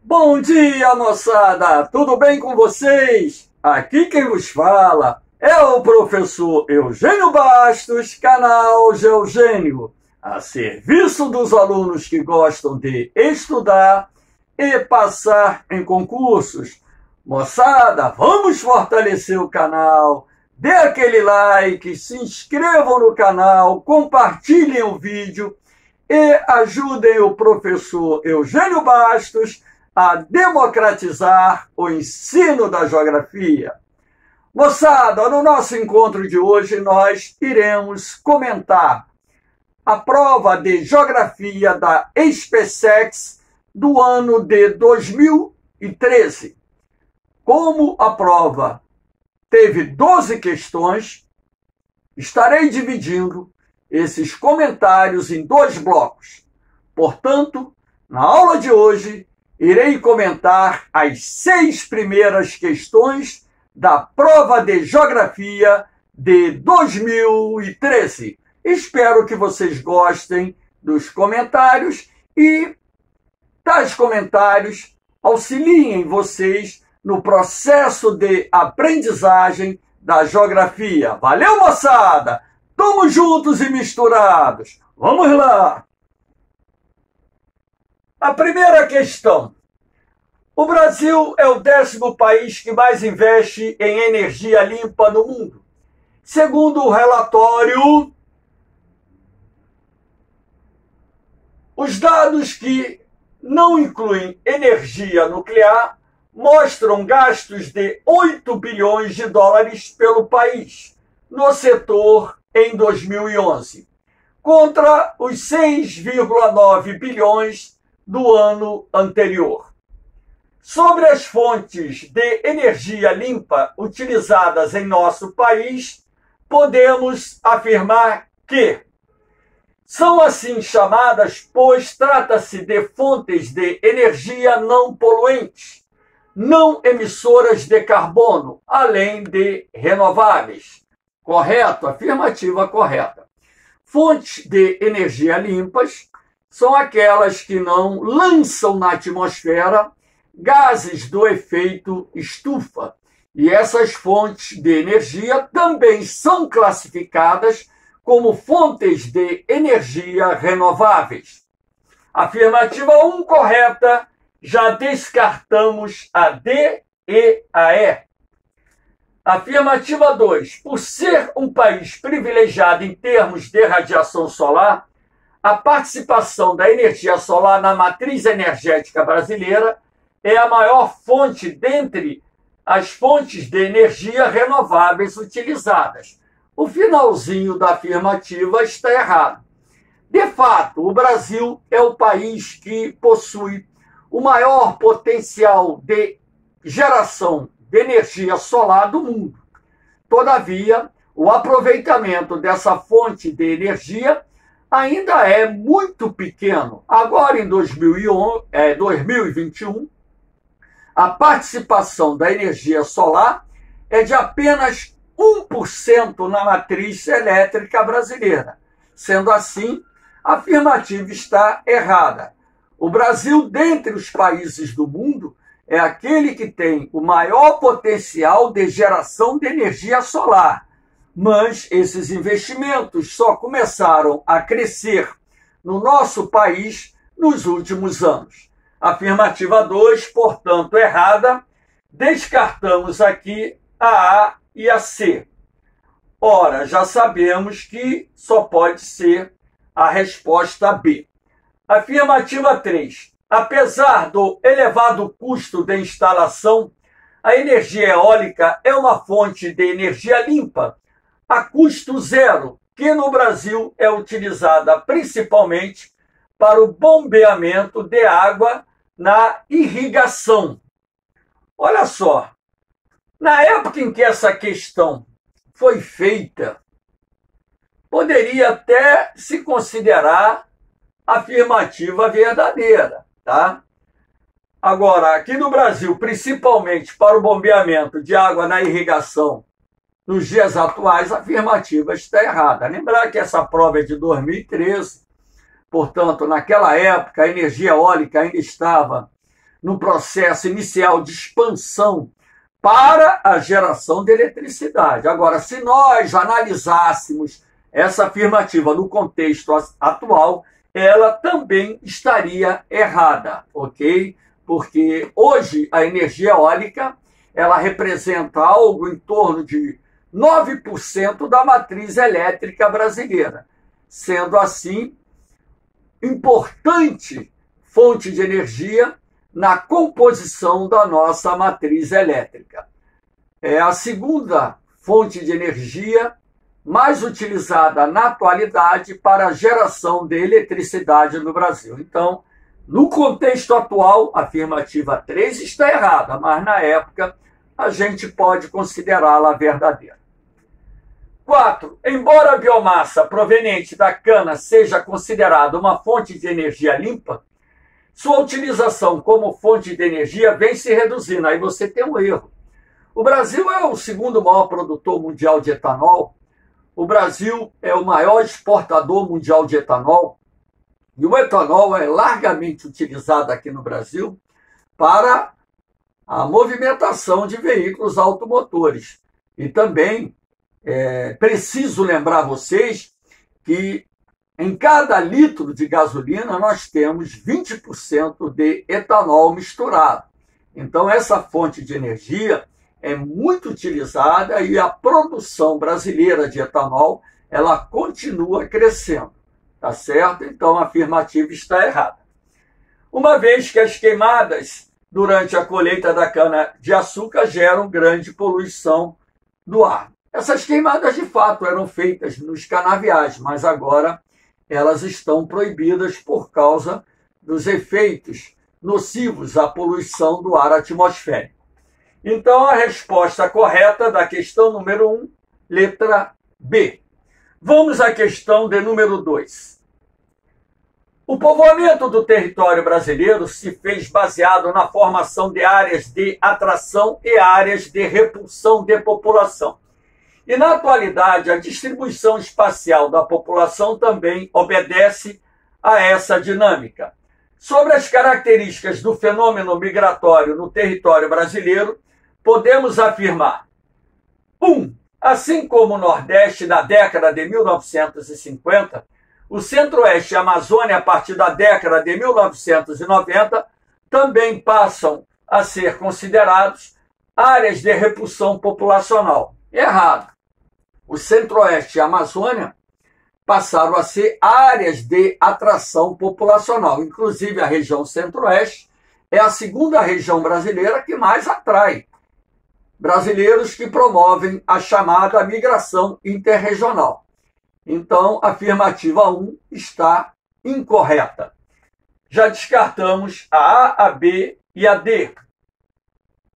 Bom dia, moçada! Tudo bem com vocês? Aqui quem vos fala é o professor Eugênio Bastos, canal Geogênio, a serviço dos alunos que gostam de estudar e passar em concursos. Moçada, vamos fortalecer o canal, dê aquele like, se inscrevam no canal, compartilhem o vídeo e ajudem o professor Eugênio Bastos a democratizar o ensino da geografia. Moçada, no nosso encontro de hoje nós iremos comentar a prova de geografia da SpaceX do ano de 2013. Como a prova teve 12 questões, estarei dividindo esses comentários em 2 blocos. Portanto, na aula de hoje, irei comentar as 6 primeiras questões da prova de geografia de 2013. Espero que vocês gostem dos comentários e tais comentários auxiliem vocês no processo de aprendizagem da geografia. Valeu, moçada! Tamo juntos e misturados. Vamos lá! A primeira questão. O Brasil é o 10º país que mais investe em energia limpa no mundo. Segundo o relatório, os dados que não incluem energia nuclear mostram gastos de 8 bilhões de dólares pelo país no setor em 2011, contra os 6,9 bilhões do ano anterior. Sobre as fontes de energia limpa utilizadas em nosso país, podemos afirmar que são assim chamadas, pois trata-se de fontes de energia não poluentes, não emissoras de carbono, além de renováveis. Correto? Afirmativa correta. Fontes de energia limpas são aquelas que não lançam na atmosfera gases do efeito estufa. E essas fontes de energia também são classificadas como fontes de energia renováveis. Afirmativa 1 correta, já descartamos a D e a E. Afirmativa 2. Por ser um país privilegiado em termos de radiação solar, a participação da energia solar na matriz energética brasileira é a maior fonte dentre as fontes de energia renováveis utilizadas. O finalzinho da afirmativa está errado. De fato, o Brasil é o país que possui o maior potencial de geração de energia solar do mundo. Todavia, o aproveitamento dessa fonte de energia ainda é muito pequeno. Agora, em 2021, a participação da energia solar é de apenas 1% na matriz elétrica brasileira. Sendo assim, a afirmativa está errada. O Brasil, dentre os países do mundo, é aquele que tem o maior potencial de geração de energia solar. Mas esses investimentos só começaram a crescer no nosso país nos últimos anos. Afirmativa 2, portanto, errada. Descartamos aqui a A e a C. Ora, já sabemos que só pode ser a resposta B. Afirmativa 3. Apesar do elevado custo de instalação, a energia eólica é uma fonte de energia limpa, a custo zero, que no Brasil é utilizada principalmente para o bombeamento de água na irrigação. Olha só, na época em que essa questão foi feita, poderia até se considerar afirmativa verdadeira, tá? Agora, aqui no Brasil, principalmente para o bombeamento de água na irrigação, nos dias atuais, a afirmativa está errada. Lembrar que essa prova é de 2013, portanto, naquela época, a energia eólica ainda estava no processo inicial de expansão para a geração de eletricidade. Agora, se nós analisássemos essa afirmativa no contexto atual, ela também estaria errada, ok? Porque hoje a energia eólica ela representa algo em torno de 9% da matriz elétrica brasileira, sendo assim importante fonte de energia na composição da nossa matriz elétrica. É a segunda fonte de energia mais utilizada na atualidade para a geração de eletricidade no Brasil. Então, no contexto atual, a afirmativa 3 está errada, mas na época a gente pode considerá-la verdadeira. 4. Embora a biomassa proveniente da cana seja considerada uma fonte de energia limpa, sua utilização como fonte de energia vem se reduzindo. Aí você tem um erro. O Brasil é o segundo maior produtor mundial de etanol. O Brasil é o maior exportador mundial de etanol. E o etanol é largamente utilizado aqui no Brasil para a movimentação de veículos automotores. E também é preciso lembrar vocês que em cada litro de gasolina nós temos 20% de etanol misturado. Então essa fonte de energia é muito utilizada e a produção brasileira de etanol ela continua crescendo, tá certo? Então a afirmativa está errada. Uma vez que as queimadas durante a colheita da cana-de-açúcar geram grande poluição do ar. Essas queimadas de fato eram feitas nos canaviais, mas agora elas estão proibidas por causa dos efeitos nocivos à poluição do ar atmosférico. Então, a resposta correta da questão número 1, letra B. Vamos à questão de número 2. O povoamento do território brasileiro se fez baseado na formação de áreas de atração e áreas de repulsão de população. E, na atualidade, a distribuição espacial da população também obedece a essa dinâmica. Sobre as características do fenômeno migratório no território brasileiro, podemos afirmar: 1. Assim como o Nordeste na década de 1950, o Centro-Oeste e a Amazônia, a partir da década de 1990, também passam a ser considerados áreas de repulsão populacional. Errado. O Centro-Oeste e a Amazônia passaram a ser áreas de atração populacional. Inclusive, a região Centro-Oeste é a segunda região brasileira que mais atrai brasileiros que promovem a chamada migração interregional. Então, a afirmativa 1 está incorreta. Já descartamos a A, a B e a D.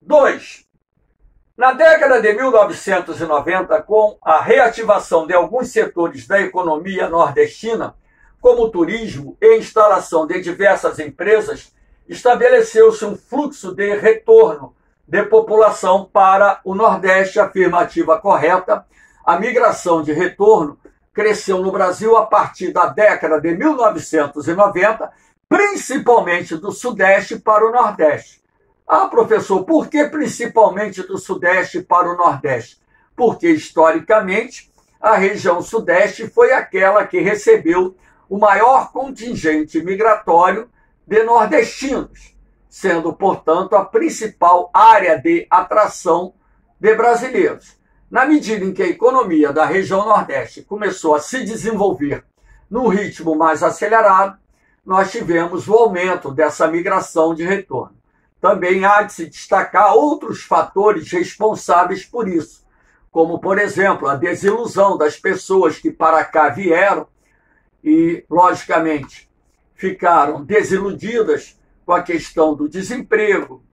2. Na década de 1990, com a reativação de alguns setores da economia nordestina, como o turismo e instalação de diversas empresas, estabeleceu-se um fluxo de retorno de população para o Nordeste. Afirmativa correta. A migração de retorno cresceu no Brasil a partir da década de 1990, principalmente do Sudeste para o Nordeste. Ah, professor, por que principalmente do Sudeste para o Nordeste? Porque, historicamente, a região Sudeste foi aquela que recebeu o maior contingente migratório de nordestinos, sendo, portanto, a principal área de atração de brasileiros. Na medida em que a economia da região Nordeste começou a se desenvolver num ritmo mais acelerado, nós tivemos o aumento dessa migração de retorno. Também há de se destacar outros fatores responsáveis por isso, como, por exemplo, a desilusão das pessoas que para cá vieram e, logicamente, ficaram desiludidas com a questão do desemprego,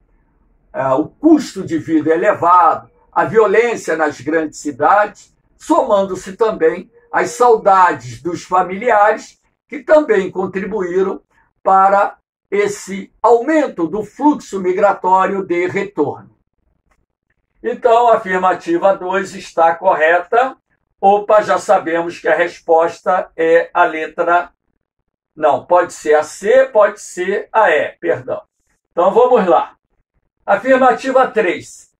o custo de vida elevado, a violência nas grandes cidades, somando-se também as saudades dos familiares, que também contribuíram para esse aumento do fluxo migratório de retorno. Então, a afirmativa 2 está correta. Opa, já sabemos que a resposta é a letra... Não, pode ser a C, pode ser a E, perdão. Então vamos lá. Afirmativa 3.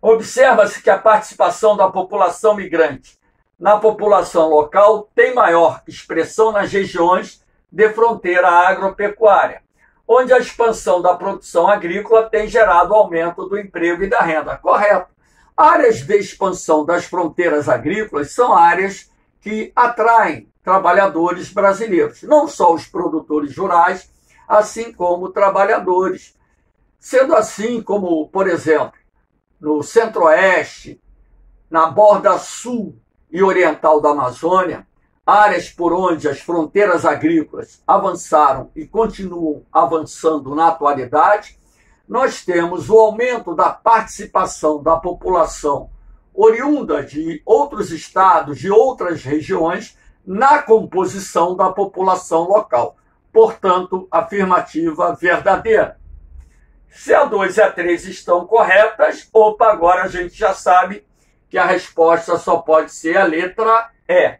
Observa-se que a participação da população migrante na população local tem maior expressão nas regiões de fronteira agropecuária, onde a expansão da produção agrícola tem gerado aumento do emprego e da renda. Correto. Áreas de expansão das fronteiras agrícolas são áreas que atraem trabalhadores brasileiros, não só os produtores rurais, assim como trabalhadores. Sendo assim como, por exemplo, no centro-oeste, na borda sul e oriental da Amazônia, áreas por onde as fronteiras agrícolas avançaram e continuam avançando na atualidade, nós temos o aumento da participação da população oriunda de outros estados, de outras regiões, na composição da população local. Portanto, afirmativa verdadeira. Se a 2 e a 3 estão corretas, opa, agora a gente já sabe que a resposta só pode ser a letra E.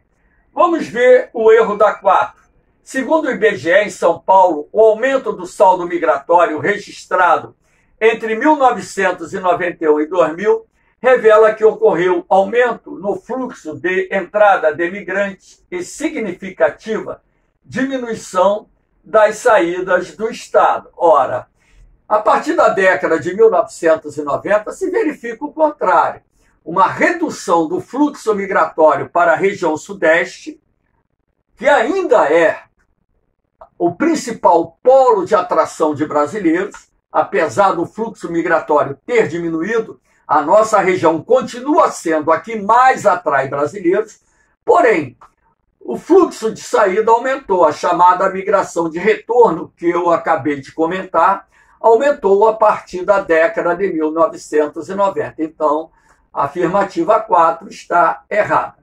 Vamos ver o erro da 4. Segundo o IBGE, em São Paulo, o aumento do saldo migratório registrado entre 1991 e 2000 revela que ocorreu aumento no fluxo de entrada de imigrantes e significativa diminuição das saídas do Estado. Ora, a partir da década de 1990 se verifica o contrário. Uma redução do fluxo migratório para a região sudeste, que ainda é o principal polo de atração de brasileiros, apesar do fluxo migratório ter diminuído, a nossa região continua sendo a que mais atrai brasileiros, porém, o fluxo de saída aumentou, a chamada migração de retorno, que eu acabei de comentar, aumentou a partir da década de 1990. Então, a afirmativa 4 está errada.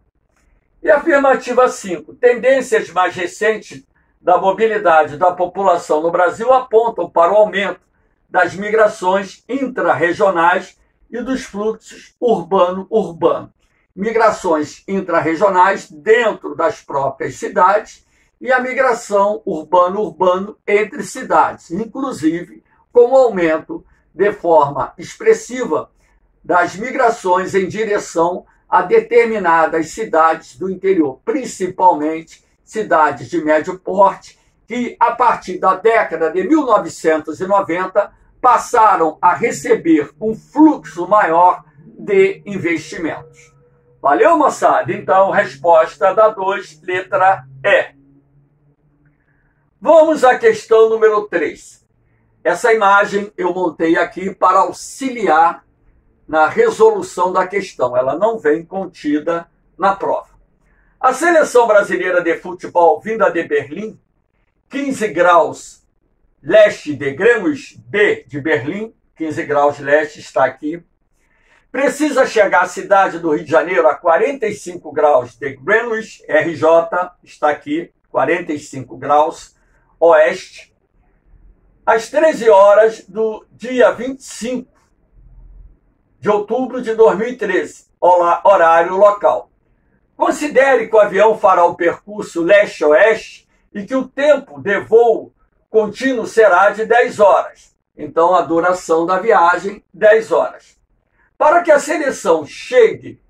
E a afirmativa 5. Tendências mais recentes da mobilidade da população no Brasil apontam para o aumento das migrações intra-regionais e dos fluxos urbano-urbano. Migrações intra-regionais dentro das próprias cidades e a migração urbano-urbano entre cidades, inclusive com o aumento de forma expressiva das migrações em direção a determinadas cidades do interior, principalmente cidades de médio porte, que a partir da década de 1990 passaram a receber um fluxo maior de investimentos. Valeu, moçada? Então, resposta da 2, letra E. Vamos à questão número 3. Essa imagem eu montei aqui para auxiliar na resolução da questão. Ela não vem contida na prova. A seleção brasileira de futebol vinda de Berlim, 15 graus leste de Greenwich B de Berlim, 15 graus leste está aqui, precisa chegar à cidade do Rio de Janeiro a 45 graus de Greenwich, RJ, está aqui, 45 graus oeste, às 13 horas do dia 25 de outubro de 2013, horário local. Considere que o avião fará o percurso leste-oeste e que o tempo de voo contínuo será de 10 horas. Então, a duração da viagem, 10 horas. Para que a seleção chegue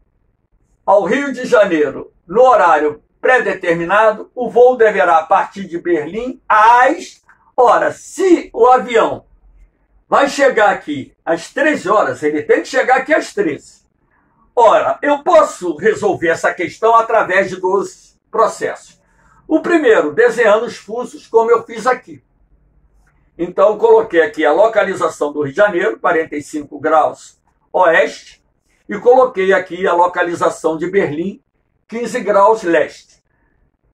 ao Rio de Janeiro no horário pré-determinado, o voo deverá partir de Berlim às... Ora, se o avião vai chegar aqui às 13 horas, ele tem que chegar aqui às 13. Ora, eu posso resolver essa questão através de 2 processos. O primeiro, desenhando os fusos, como eu fiz aqui. Então, coloquei aqui a localização do Rio de Janeiro, 45 graus oeste, e coloquei aqui a localização de Berlim, 15 graus leste.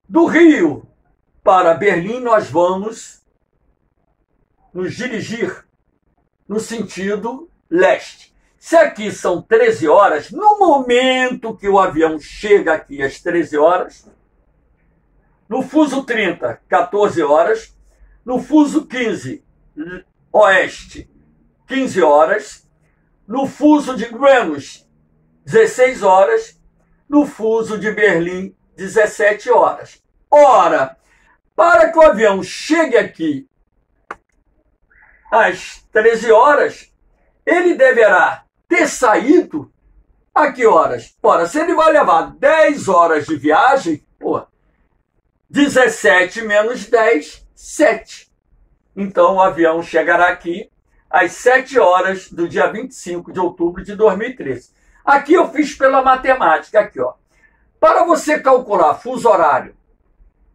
Do Rio para Berlim, nós vamos nos dirigir no sentido leste. Se aqui são 13 horas, no momento que o avião chega aqui às 13 horas, no fuso 30, 14 horas, no fuso 15, oeste, 15 horas, no fuso de Greenwich, 16 horas, no fuso de Berlim, 17 horas. Ora, para que o avião chegue aqui às 13 horas, ele deverá ter saído a que horas? Ora, se ele vai levar 10 horas de viagem, 17 menos 10, 7. Então, o avião chegará aqui às 7 horas do dia 25 de outubro de 2013. Aqui eu fiz pela matemática, aqui, ó. Para você calcular fuso horário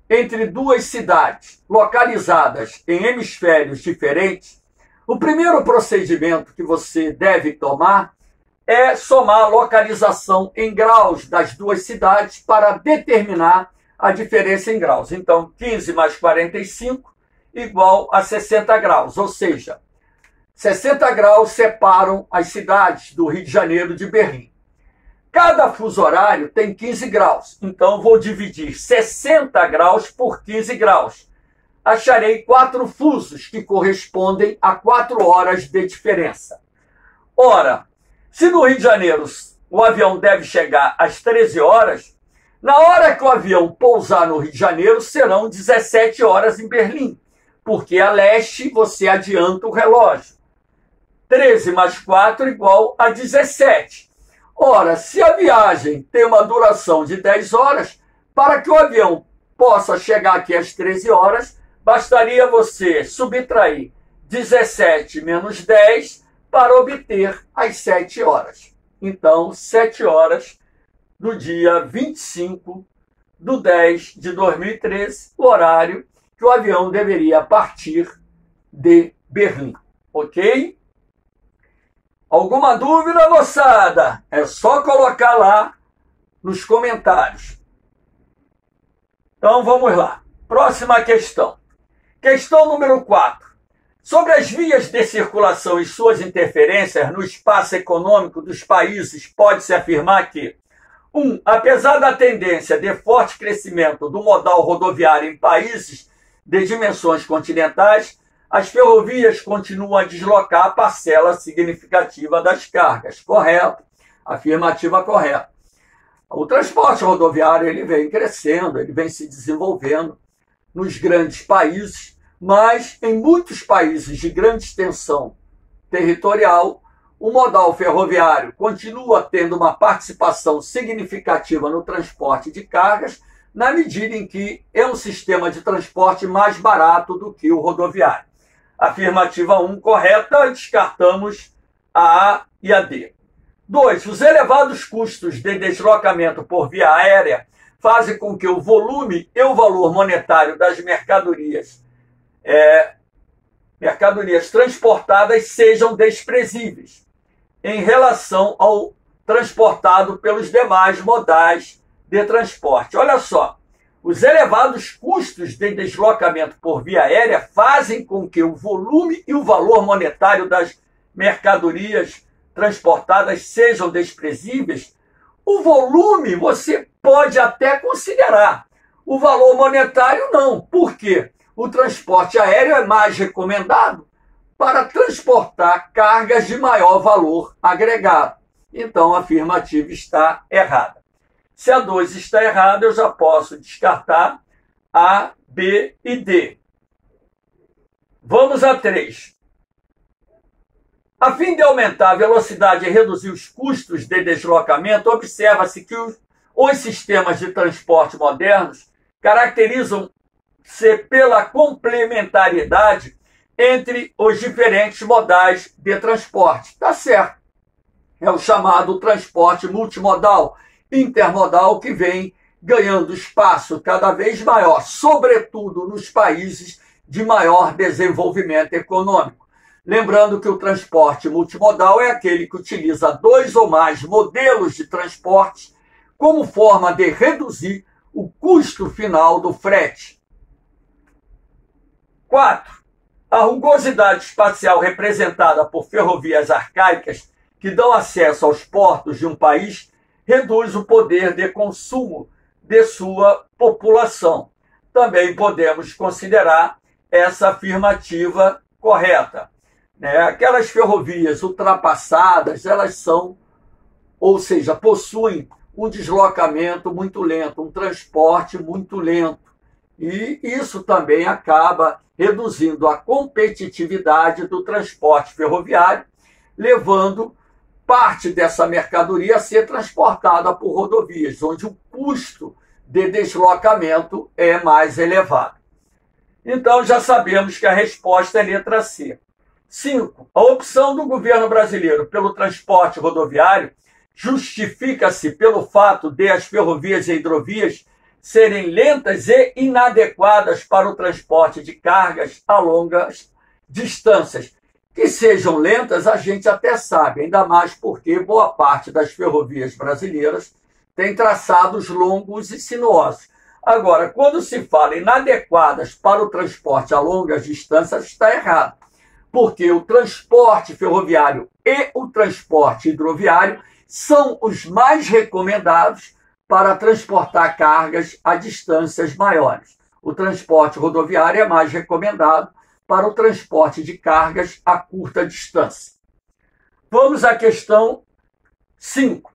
entre duas cidades localizadas em hemisférios diferentes, o primeiro procedimento que você deve tomar é somar a localização em graus das duas cidades para determinar a diferença em graus. Então, 15 mais 45 igual a 60 graus, ou seja, 60 graus separam as cidades do Rio de Janeiro de Berlim. Cada fuso horário tem 15 graus, então vou dividir 60 graus por 15 graus. Acharei 4 fusos, que correspondem a 4 horas de diferença. Ora, se no Rio de Janeiro o avião deve chegar às 13 horas, na hora que o avião pousar no Rio de Janeiro, serão 17 horas em Berlim, porque a leste você adianta o relógio. 13 mais 4 igual a 17. Ora, se a viagem tem uma duração de 10 horas, para que o avião possa chegar aqui às 13 horas, bastaria você subtrair 17 menos 10 para obter as 7 horas. Então, 7 horas do dia 25 de 10 de 2013, o horário que o avião deveria partir de Berlim. Ok? Alguma dúvida, moçada? É só colocar lá nos comentários. Então, vamos lá. Próxima questão. Questão número 4. Sobre as vias de circulação e suas interferências no espaço econômico dos países, pode-se afirmar que 1. Apesar da tendência de forte crescimento do modal rodoviário em países de dimensões continentais, as ferrovias continuam a deslocar parcela significativa das cargas. Correto? Afirmativa correta. O transporte rodoviário ele vem crescendo, ele vem se desenvolvendo nos grandes países, mas em muitos países de grande extensão territorial, o modal ferroviário continua tendo uma participação significativa no transporte de cargas, na medida em que é um sistema de transporte mais barato do que o rodoviário. Afirmativa 1 correta, descartamos a A e a D. 2. Os elevados custos de deslocamento por via aérea fazem com que o volume e o valor monetário das mercadorias transportadas sejam desprezíveis em relação ao transportado pelos demais modais de transporte. Olha só, os elevados custos de deslocamento por via aérea fazem com que o volume e o valor monetário das mercadorias transportadas sejam desprezíveis. O volume você pode até considerar, o valor monetário não. Por quê? O transporte aéreo é mais recomendado para transportar cargas de maior valor agregado. Então, a afirmativa está errada. Se a 2 está errada, eu já posso descartar A, B e D. Vamos a 3. A fim de aumentar a velocidade e reduzir os custos de deslocamento, observa-se que os sistemas de transporte modernos caracterizam-se pela complementariedade entre os diferentes modais de transporte. Está certo. É o chamado transporte multimodal, intermodal, que vem ganhando espaço cada vez maior, sobretudo nos países de maior desenvolvimento econômico. Lembrando que o transporte multimodal é aquele que utiliza 2 ou mais modelos de transporte como forma de reduzir o custo final do frete. 4. A rugosidade espacial representada por ferrovias arcaicas que dão acesso aos portos de um país reduz o poder de consumo de sua população. Também podemos considerar essa afirmativa correta. Aquelas ferrovias ultrapassadas, elas são, ou seja, possuem um deslocamento muito lento, um transporte muito lento. E isso também acaba reduzindo a competitividade do transporte ferroviário, levando parte dessa mercadoria a ser transportada por rodovias, onde o custo de deslocamento é mais elevado. Então, já sabemos que a resposta é letra C. 5. A opção do governo brasileiro pelo transporte rodoviário justifica-se pelo fato de as ferrovias e hidrovias serem lentas e inadequadas para o transporte de cargas a longas distâncias. Que sejam lentas, a gente até sabe, ainda mais porque boa parte das ferrovias brasileiras tem traçados longos e sinuosos. Agora, quando se fala inadequadas para o transporte a longas distâncias, está errado, porque o transporte ferroviário e o transporte hidroviário são os mais recomendados para transportar cargas a distâncias maiores. O transporte rodoviário é mais recomendado para o transporte de cargas a curta distância. Vamos à questão 5.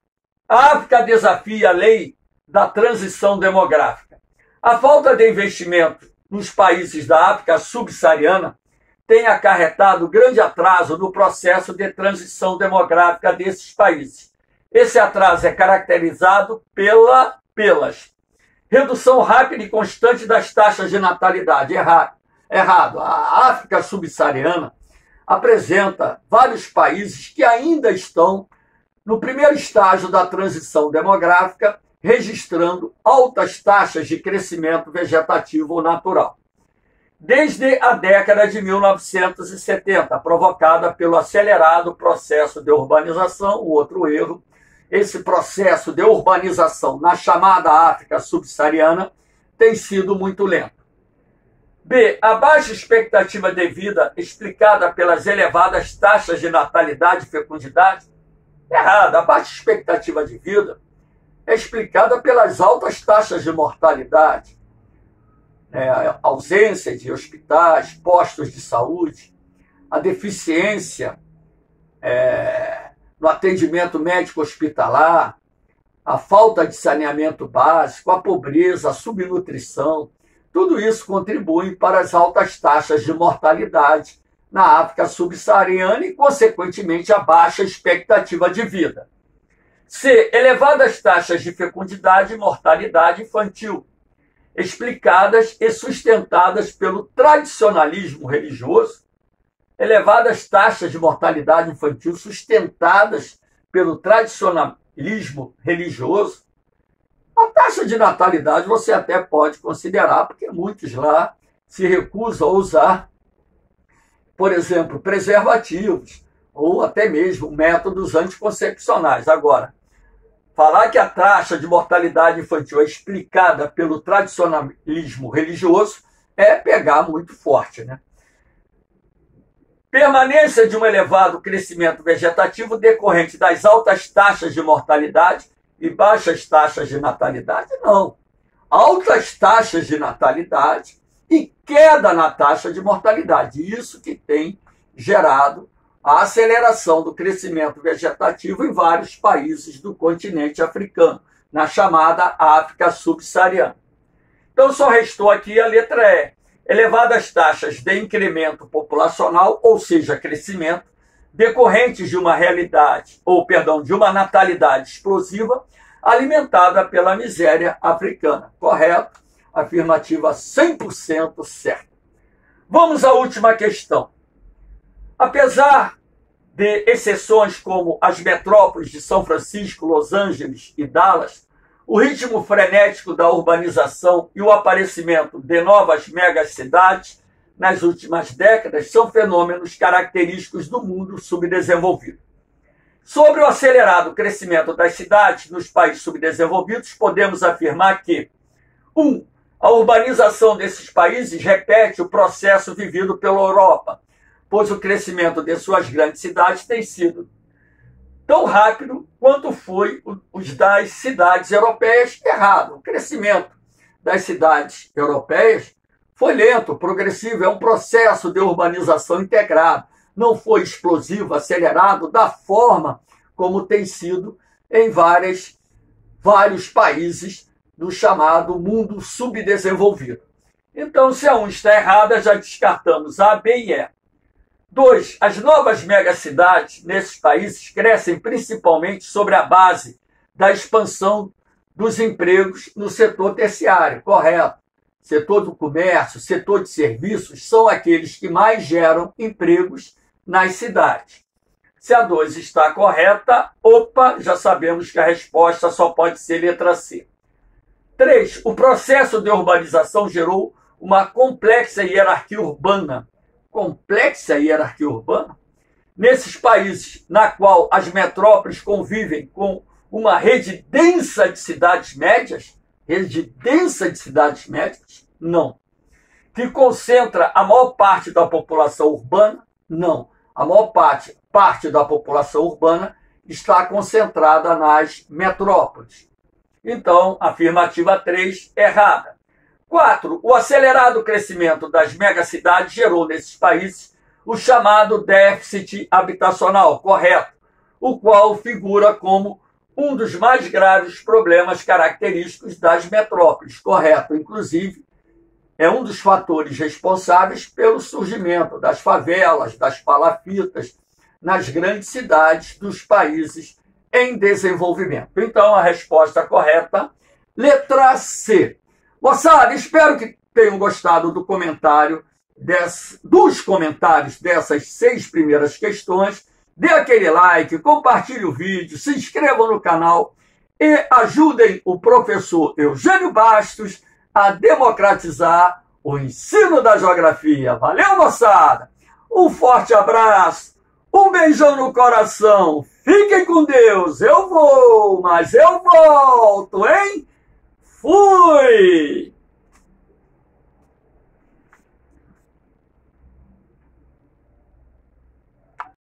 A África desafia a lei da transição demográfica. A falta de investimento nos países da África subsaariana tem acarretado grande atraso no processo de transição demográfica desses países. Esse atraso é caracterizado pelas redução rápida e constante das taxas de natalidade. Errado. A África subsaariana apresenta vários países que ainda estão no primeiro estágio da transição demográfica, registrando altas taxas de crescimento vegetativo natural. Desde a década de 1970, provocada pelo acelerado processo de urbanização, o outro erro, esse processo de urbanização na chamada África subsaariana tem sido muito lento. B. A baixa expectativa de vida explicada pelas elevadas taxas de natalidade e fecundidade. Errado. A baixa expectativa de vida é explicada pelas altas taxas de mortalidade, ausência de hospitais, postos de saúde, a deficiência no atendimento médico hospitalar, a falta de saneamento básico, a pobreza, a subnutrição. Tudo isso contribui para as altas taxas de mortalidade na África subsaariana e, consequentemente, a baixa expectativa de vida. C. Elevadas taxas de fecundidade e mortalidade infantil, explicadas e sustentadas pelo tradicionalismo religioso. Elevadas taxas de mortalidade infantil sustentadas pelo tradicionalismo religioso. A taxa de natalidade você até pode considerar, porque muitos lá se recusam a usar, por exemplo, preservativos ou até mesmo métodos anticoncepcionais. Agora, falar que a taxa de mortalidade infantil é explicada pelo tradicionalismo religioso é pegar muito forte, né? Permanência de um elevado crescimento vegetativo decorrente das altas taxas de mortalidade e baixas taxas de natalidade? Não. Altas taxas de natalidade e queda na taxa de mortalidade. Isso que tem gerado a aceleração do crescimento vegetativo em vários países do continente africano, na chamada África subsaariana. Então, só restou aqui a letra E. Elevadas taxas de incremento populacional, ou seja, crescimento, decorrentes de uma de uma natalidade explosiva, alimentada pela miséria africana. Correto? Afirmativa 100% certa. Vamos à última questão. Apesar de exceções como as metrópoles de São Francisco, Los Angeles e Dallas, o ritmo frenético da urbanização e o aparecimento de novas megacidades nas últimas décadas são fenômenos característicos do mundo subdesenvolvido. Sobre o acelerado crescimento das cidades nos países subdesenvolvidos, podemos afirmar que 1. A urbanização desses países repete o processo vivido pela Europa, pois o crescimento de suas grandes cidades tem sido tão rápido quanto foi os das cidades europeias. Errado. O crescimento das cidades europeias foi lento, progressivo, é um processo de urbanização integrado. Não foi explosivo, acelerado da forma como tem sido em vários países do chamado mundo subdesenvolvido. Então, se a 1 está errada, já descartamos A, B e E. 2. As novas megacidades nesses países crescem principalmente sobre a base da expansão dos empregos no setor terciário, correto? Setor do comércio, setor de serviços são aqueles que mais geram empregos nas cidades. Se a 2 está correta, já sabemos que a resposta só pode ser letra C. 3. O processo de urbanização gerou uma complexa hierarquia urbana. Complexa hierarquia urbana? Nesses países na qual as metrópoles convivem com uma rede densa de cidades médias? Rede densa de cidades médias? Não. Que concentra a maior parte da população urbana? Não. A maior parte da população urbana está concentrada nas metrópoles. Então, afirmativa 3, errada. 4. O acelerado crescimento das megacidades gerou nesses países o chamado déficit habitacional, correto, o qual figura como um dos mais graves problemas característicos das metrópoles, correto. Inclusive, é um dos fatores responsáveis pelo surgimento das favelas, das palafitas, nas grandes cidades dos países em desenvolvimento. Então, a resposta correta, letra C. Moçada, espero que tenham gostado do comentário dos comentários dessas 6 primeiras questões. Dê aquele like, compartilhe o vídeo, se inscrevam no canal e ajudem o professor Eugênio Bastos a democratizar o ensino da geografia. Valeu, moçada! Um forte abraço, um beijão no coração, fiquem com Deus, eu vou, mas eu volto, hein? Fui!